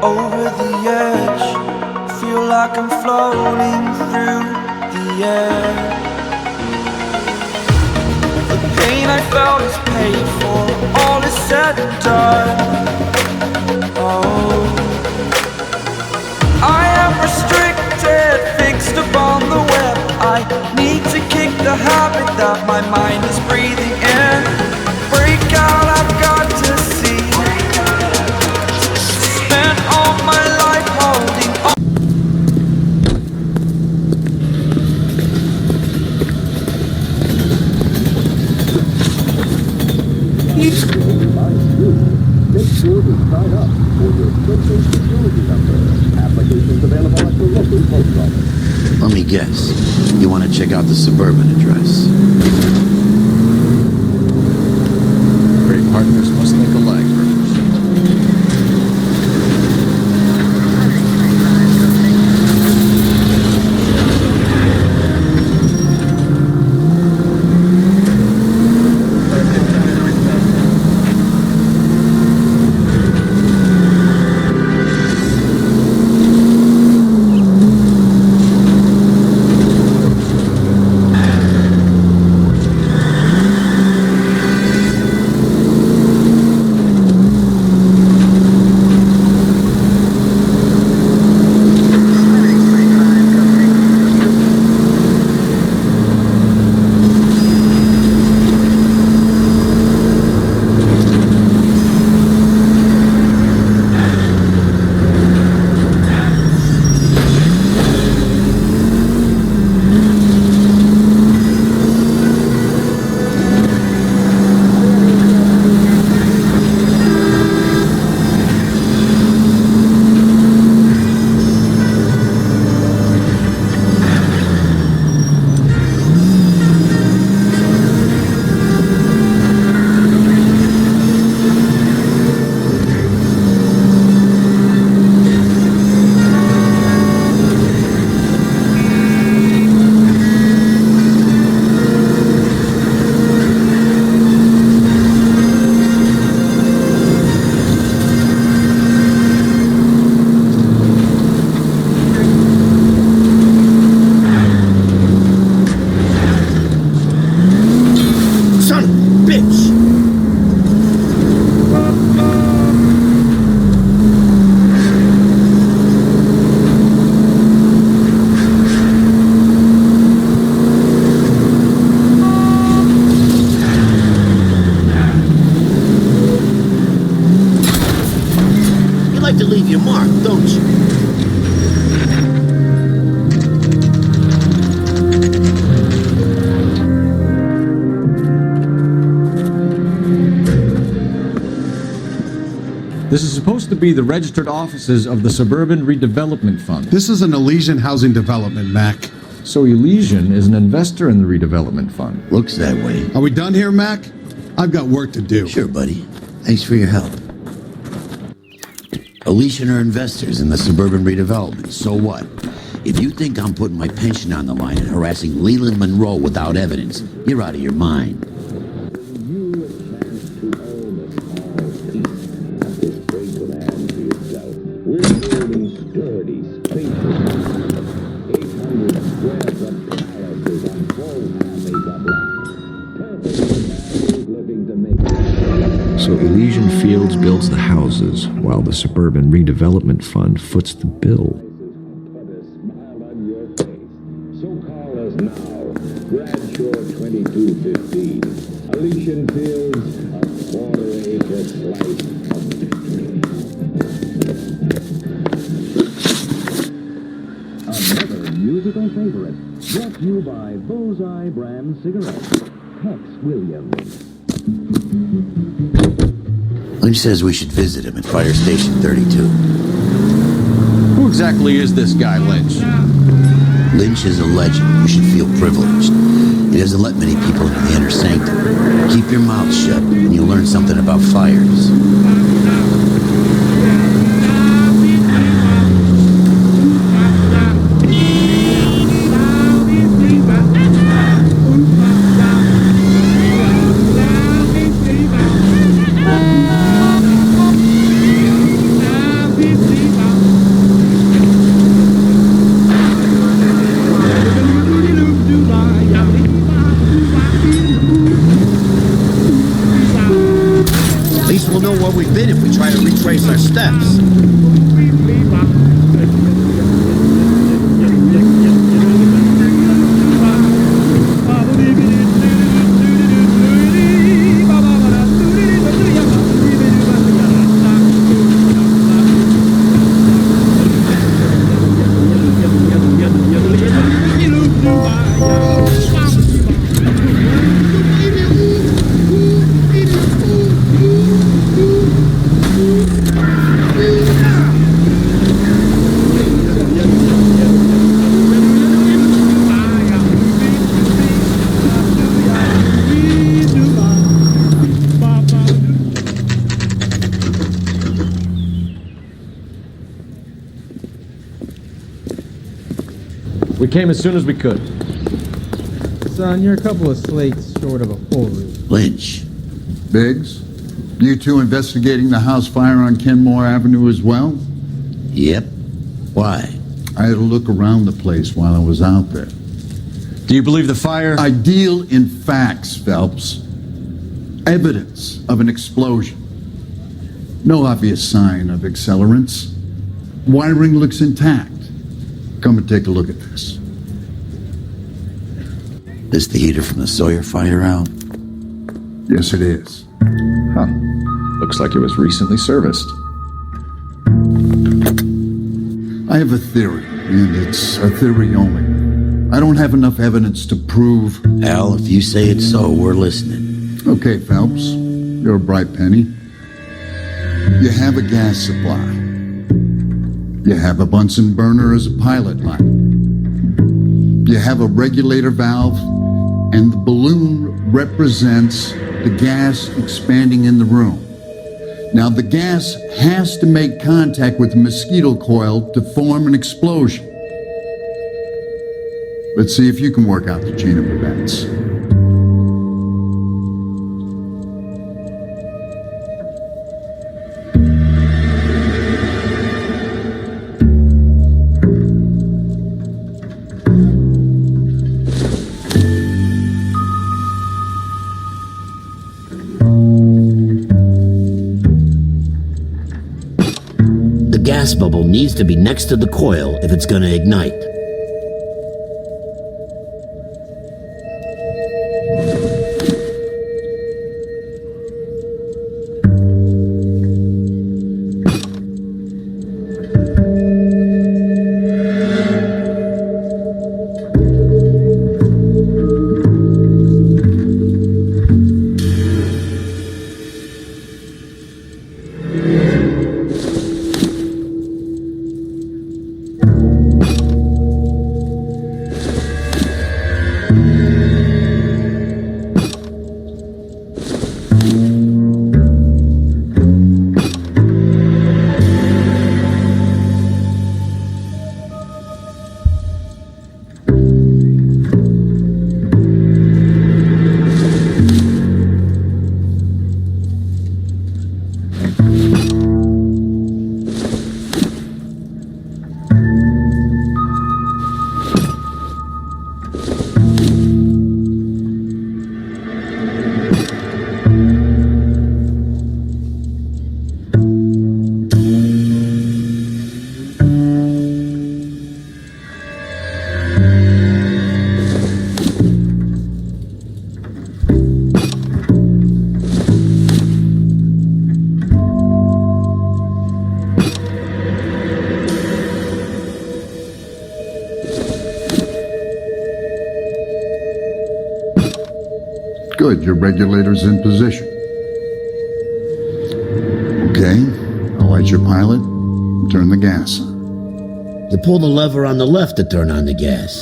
Over the edge, feel like I'm floating through the air. The pain I felt is paid for, all is said and done. Oh, I am restricted, fixed upon the web. I need to kick the habit that my mind is breathing in. Break out, I've got to see. Spent all my life holding on. Make sure to sign up for your social security number. Applications available at your local post office. Let me guess. You want to check out the suburban address? Great partners must think alike. To leave your mark, don't you? This is supposed to be the registered offices of the Suburban Redevelopment Fund. This is an Elysian housing development, Mac. So Elysian is an investor in the redevelopment fund. Looks that way. Are we done here, Mac? I've got work to do. Sure, buddy. Thanks for your help. Elysian are investors in the suburban redevelopment. So what? If you think I'm putting my pension on the line and harassing Leland Monroe without evidence, you're out of your mind. So Elysian Fields builds the houses, while the Suburban Redevelopment Fund foots the bill. So call us now. Bradshaw 2215. Elysian Fields, a quarter-acre slice of victory. Another musical favorite, brought to you by Bullseye Brand Cigarettes. Tex Williams. Lynch says we should visit him at Fire Station 32. Who exactly is this guy, Lynch? Lynch is a legend. You should feel privileged. He doesn't let many people into the inner sanctum. Keep your mouth shut, and you'll learn something about fires. retrace our steps. We came as soon as we could. Son, you're a couple of slates short of a full roof. Lynch. Biggs, you two investigating the house fire on Kenmore Avenue as well? Yep. Why? I had a look around the place while I was out there. Do you believe the fire? I deal in facts, Phelps. Evidence of an explosion. No obvious sign of accelerants. Wiring looks intact. Come and take a look at this. Is the heater from the Sawyer fire out? Yes, it is. Huh. Looks like it was recently serviced. I have a theory, and it's a theory only. I don't have enough evidence to prove... Al, if you say it's so, we're listening. Okay, Phelps. You're a bright penny. You have a gas supply. You have a Bunsen burner as a pilot light. You have a regulator valve, and the balloon represents the gas expanding in the room. Now, the gas has to make contact with the mosquito coil to form an explosion. Let's see if you can work out the chain of events. The gas bubble needs to be next to the coil if it's gonna ignite. Good, your regulator's in position. Okay, I'll light your pilot and turn the gas on. You pull the lever on the left to turn on the gas.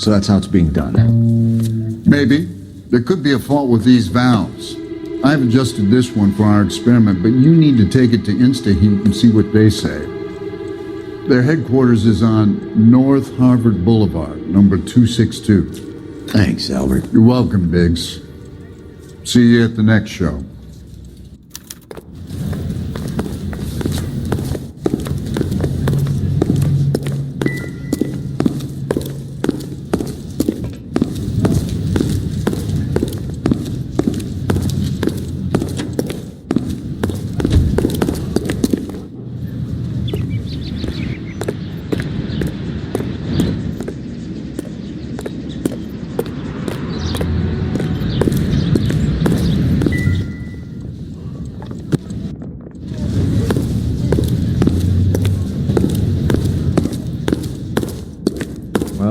So that's how it's being done. Maybe. There could be a fault with these valves. I've adjusted this one for our experiment, but you need to take it to InstaHeat and see what they say. Their headquarters is on North Harvard Boulevard, number 262. Thanks, Albert. You're welcome, Biggs. See you at the next show.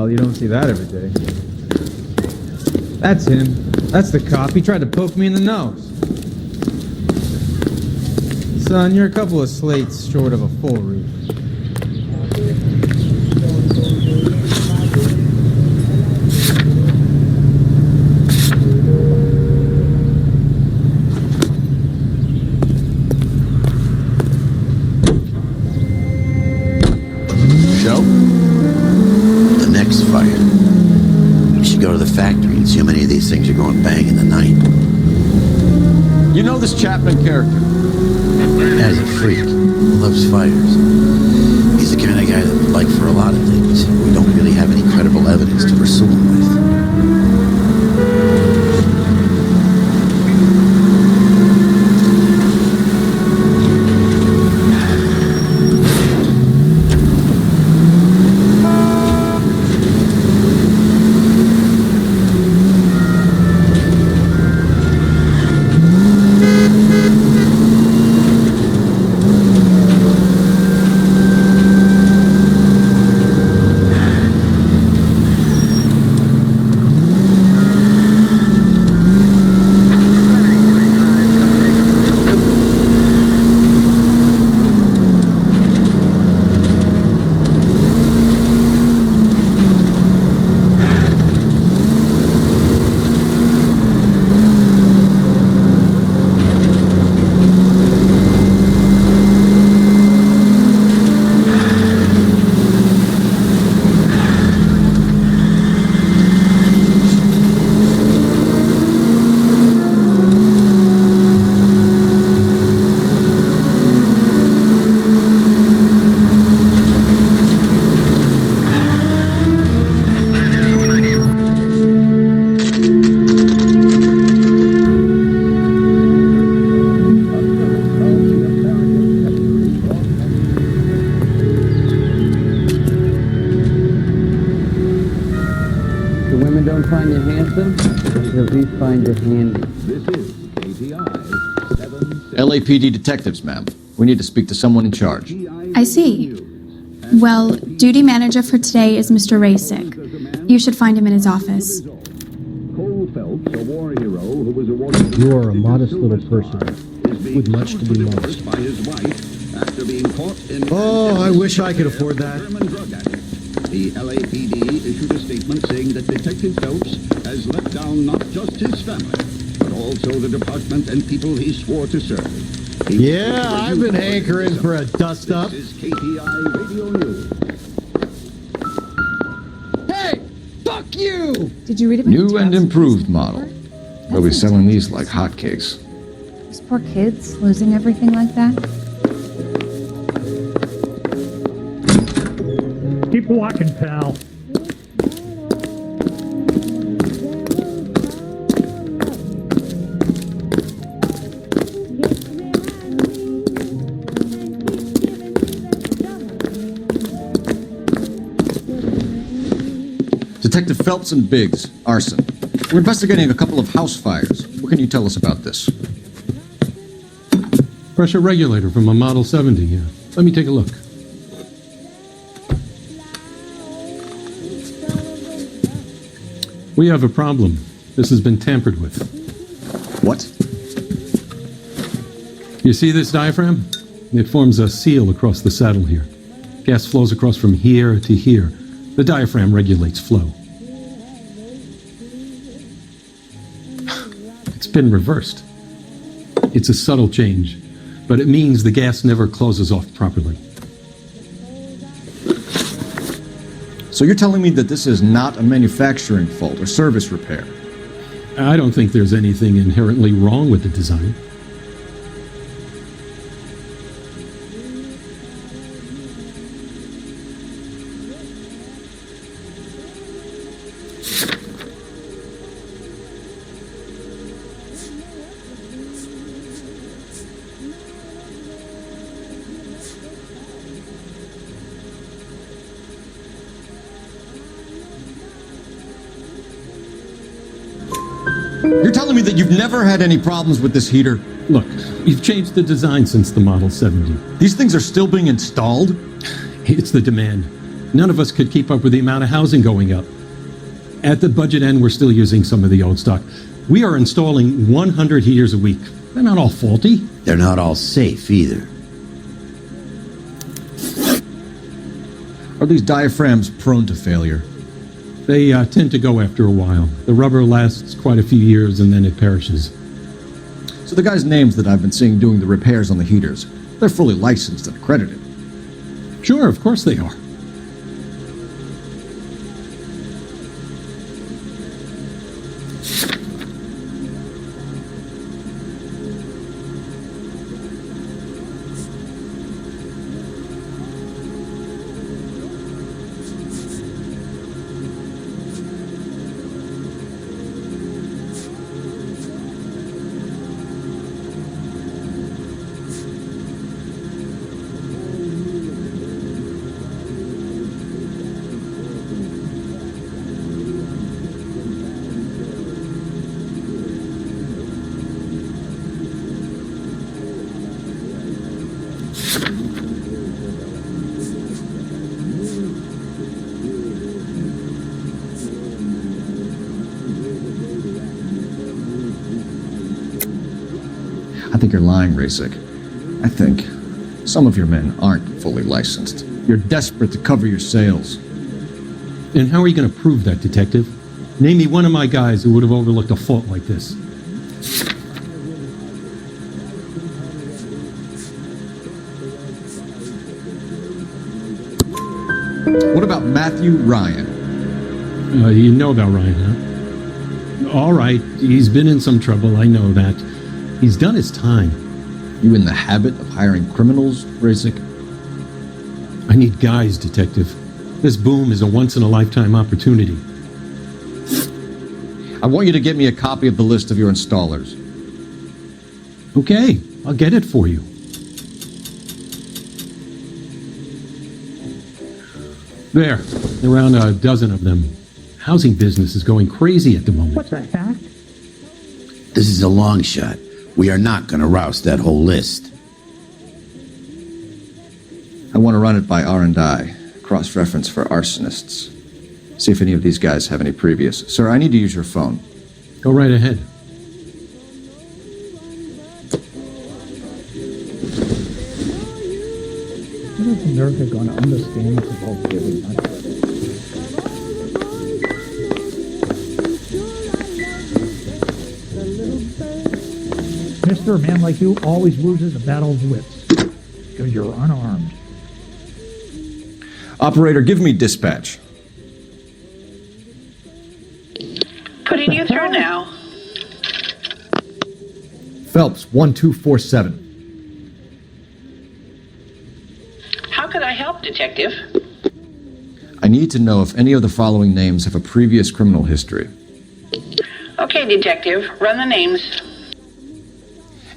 Well, you don't see that every day. That's him. That's the cop. He tried to poke me in the nose. Son, you're a couple of slates short of a full roof. So? The next fire. You should go to the factory and see how many of these things are going bang in the night. You know this Chapman character? Guy's a freak. Loves fires. He's the kind of guy that would like for a lot of things. We don't really have any credible evidence to pursue him with. Find you handsome, they'll at least find you handy. This is KTI 7. LAPD detectives, ma'am. We need to speak to someone in charge. I see. Well, duty manager for today is Mr. Rasick. You should find him in his office. Cole Phelps, a war hero who was awarded... You are a modest little person, with much to be modest. ...by his wife after being caught in... Oh, I wish I could afford that. German drug addict. The LAPD issued a statement saying that Detective Phelps has let down not just his family, but also the department and people he swore to serve. Yeah, I've been hankering for a dust-up. This is KTI Radio News. Hey! Fuck you! Did you read about New and improved model. We'll be selling these like hotcakes. Those poor kids losing everything like that. Keep walking, pal. Detective Phelps and Biggs, Arson. We're investigating a couple of house fires. What can you tell us about this? Pressure regulator from a Model 70, yeah. Let me take a look. We have a problem. This has been tampered with. What? You see this diaphragm? It forms a seal across the saddle here. Gas flows across from here to here. The diaphragm regulates flow. It's been reversed. It's a subtle change, but it means the gas never closes off properly. So you're telling me that this is not a manufacturing fault or service repair? I don't think there's anything inherently wrong with the design. You're telling me that you've never had any problems with this heater? Look, we've changed the design since the Model 70. These things are still being installed? It's the demand. None of us could keep up with the amount of housing going up. At the budget end, we're still using some of the old stock. We are installing 100 heaters a week. They're not all faulty. They're not all safe either. Are these diaphragms prone to failure? They tend to go after a while. The rubber lasts quite a few years and then it perishes. So the guys' names that I've been seeing doing the repairs on the heaters, they're fully licensed and accredited. Sure, of course they are. I think you're lying, Rasik. I think some of your men aren't fully licensed. You're desperate to cover your sales. And how are you going to prove that, Detective? Name me one of my guys who would have overlooked a fault like this. What about Matthew Ryan? You know about Ryan, huh? All right, he's been in some trouble, I know that. He's done his time. You in the habit of hiring criminals, Rasik? I need guys, Detective. This boom is a once-in-a-lifetime opportunity. I want you to get me a copy of the list of your installers. Okay, I'll get it for you. There, around a dozen of them. Housing business is going crazy at the moment. What the heck? This is a long shot. We are not going to roust that whole list. I want to run it by R&I, cross-reference for arsonists. See if any of these guys have any previous. Sir, I need to use your phone. Go right ahead. When is America going to understand it's about giving, not getting? Mister, a man like you always loses a battle of wits because you're unarmed. Operator, give me dispatch. Putting you through now. Phelps, 1247. How could I help, Detective? I need to know if any of the following names have a previous criminal history. Okay, Detective, run the names.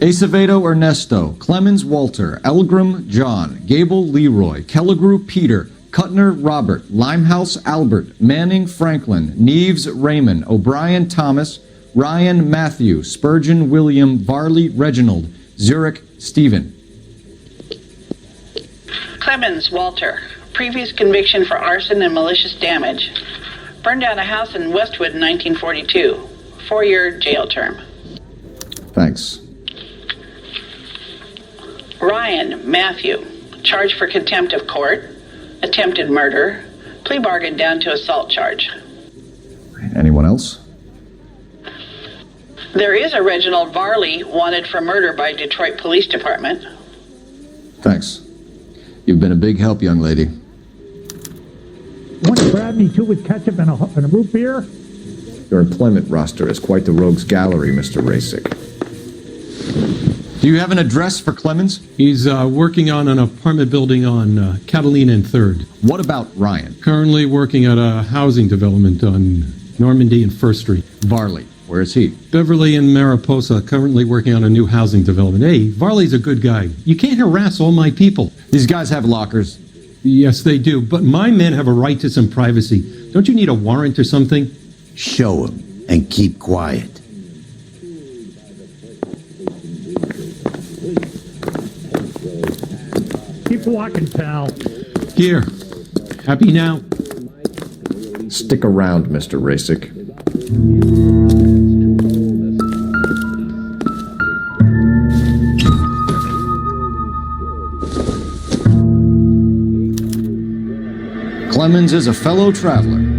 Acevedo Ernesto, Clemens Walter, Elgram John, Gable Leroy, Kelligrew Peter, Kuttner Robert, Limehouse Albert, Manning Franklin, Neves Raymond, O'Brien Thomas, Ryan Matthew, Spurgeon William, Varley Reginald, Zurich Stephen. Clemens Walter, previous conviction for arson and malicious damage. Burned down a house in Westwood in 1942. 4-year jail term. Thanks. Ryan Matthew, charged for contempt of court, attempted murder, plea bargain down to assault charge. Anyone else? There is a Reginald Varley wanted for murder by Detroit Police Department. Thanks. You've been a big help, young lady. Want to grab me too with ketchup and a root beer? Your employment roster is quite the rogues gallery, Mr. Rasik. Do you have an address for Clemens? He's working on an apartment building on Catalina and 3rd. What about Ryan? Currently working at a housing development on Normandy and 1st Street. Varley, where is he? Beverly and Mariposa, currently working on a new housing development. Hey, Varley's a good guy. You can't harass all my people. These guys have lockers. Yes, they do, but my men have a right to some privacy. Don't you need a warrant or something? Show him and keep quiet. Keep walking, pal. Here. Happy now? Stick around, Mr. Rasick. Clemens is a fellow traveler.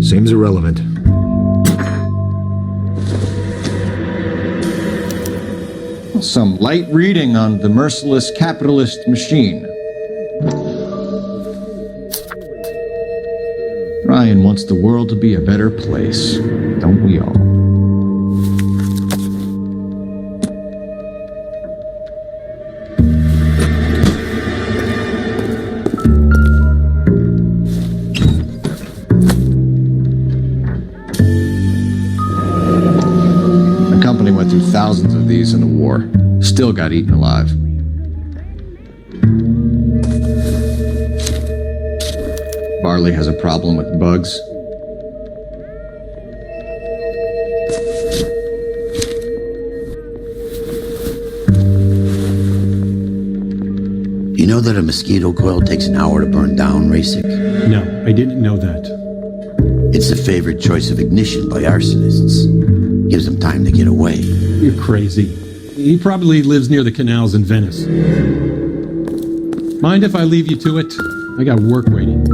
Seems irrelevant. Some light reading on the merciless capitalist machine. Ryan wants the world to be a better place, don't we all? The company went through thousands of these in the war. Still got eaten alive. Barley has a problem with bugs. You know that a mosquito coil takes an hour to burn down, Rasick? No, I didn't know that. It's the favorite choice of ignition by arsonists. Gives them time to get away. You're crazy. He probably lives near the canals in Venice. Mind if I leave you to it? I got work waiting.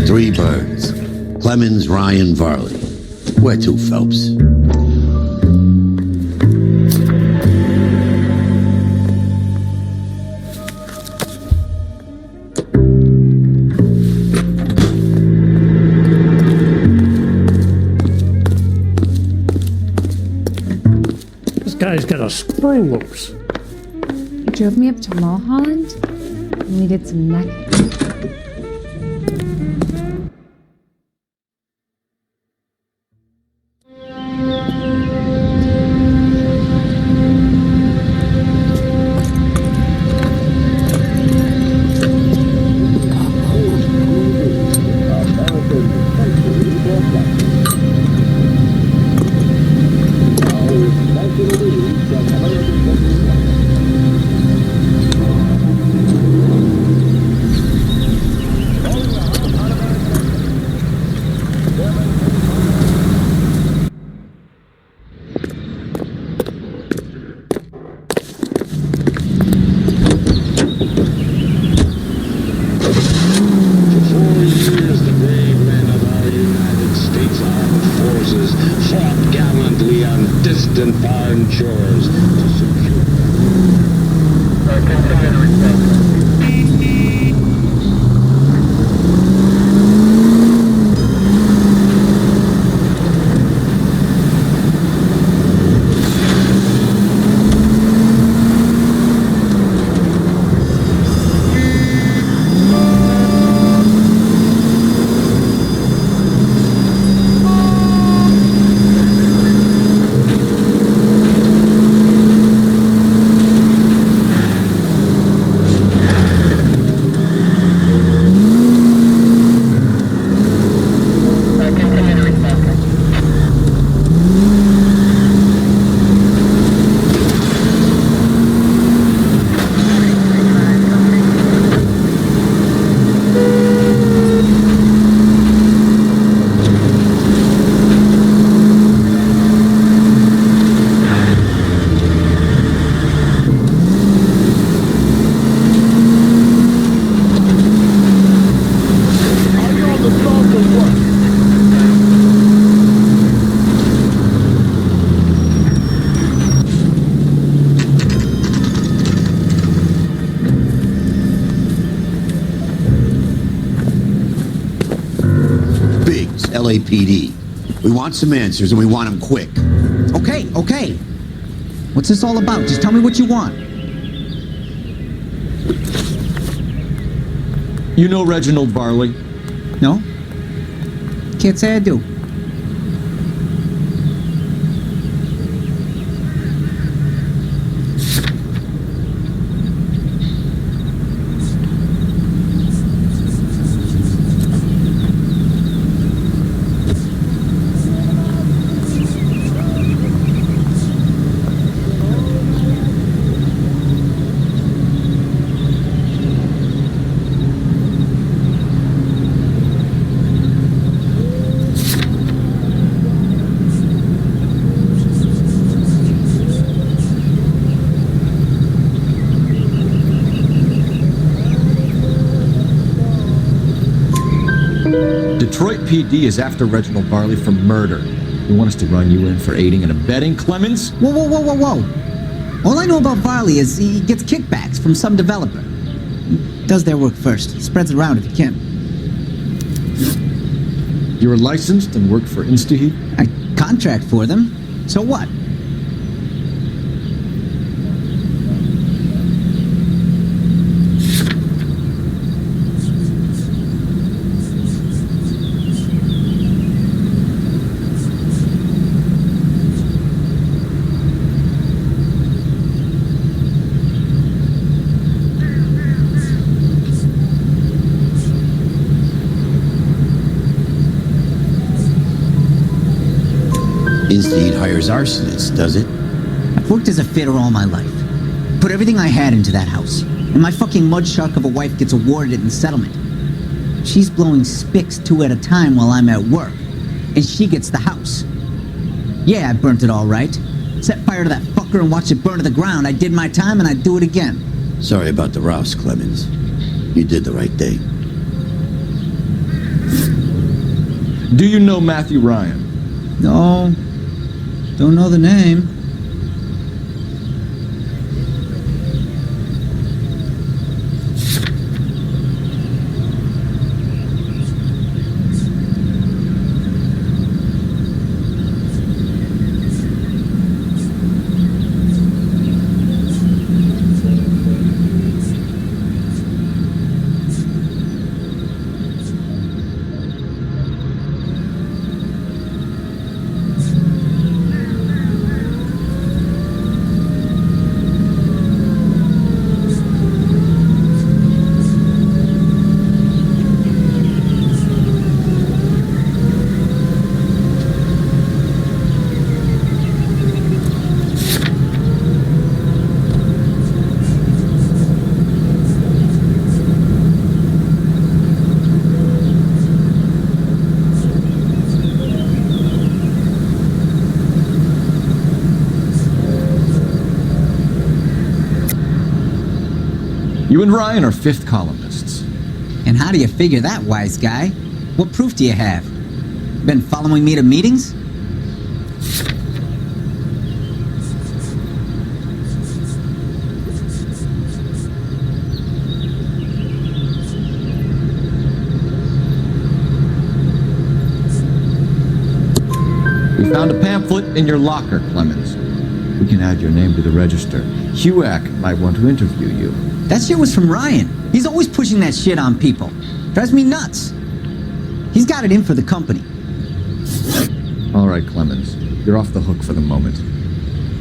3 birds. Clemens, Ryan, Varley. Where to, Phelps? This guy's got a spring loose. He drove me up to Mulholland, and we did some necking. LAPD. We want some answers, and we want them quick. Okay. What's this all about? Just tell me what you want. You know Reginald Barley? No? Can't say I do. Detroit PD is after Reginald Barley for murder. You want us to run you in for aiding and abetting, Clemens? Whoa, whoa, whoa, whoa, whoa. All I know about Varley is he gets kickbacks from some developer. He does their work first, spreads it around if he can. You were licensed and worked for InstaHeat? I contract for them. So what? InstaHeat hires arsonists, does it? I've worked as a fitter all my life. Put everything I had into that house. And my fucking mud shark of a wife gets awarded it in settlement. She's blowing spics 2 at a time while I'm at work. And she gets the house. Yeah, I burnt it all right. Set fire to that fucker and watched it burn to the ground. I did my time and I'd do it again. Sorry about the rouse, Clemens. You did the right thing. Do you know Matthew Ryan? No. Don't know the name. You and Ryan are fifth columnists. And how do you figure that, wise guy? What proof do you have? Been following me to meetings? We found a pamphlet in your locker, Clemens. We can add your name to the register. HUAC might want to interview you. That shit was from Ryan. He's always pushing that shit on people. Drives me nuts. He's got it in for the company. All right, Clemens. You're off the hook for the moment.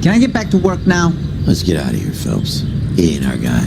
Can I get back to work now? Let's get out of here, Phelps. He ain't our guy.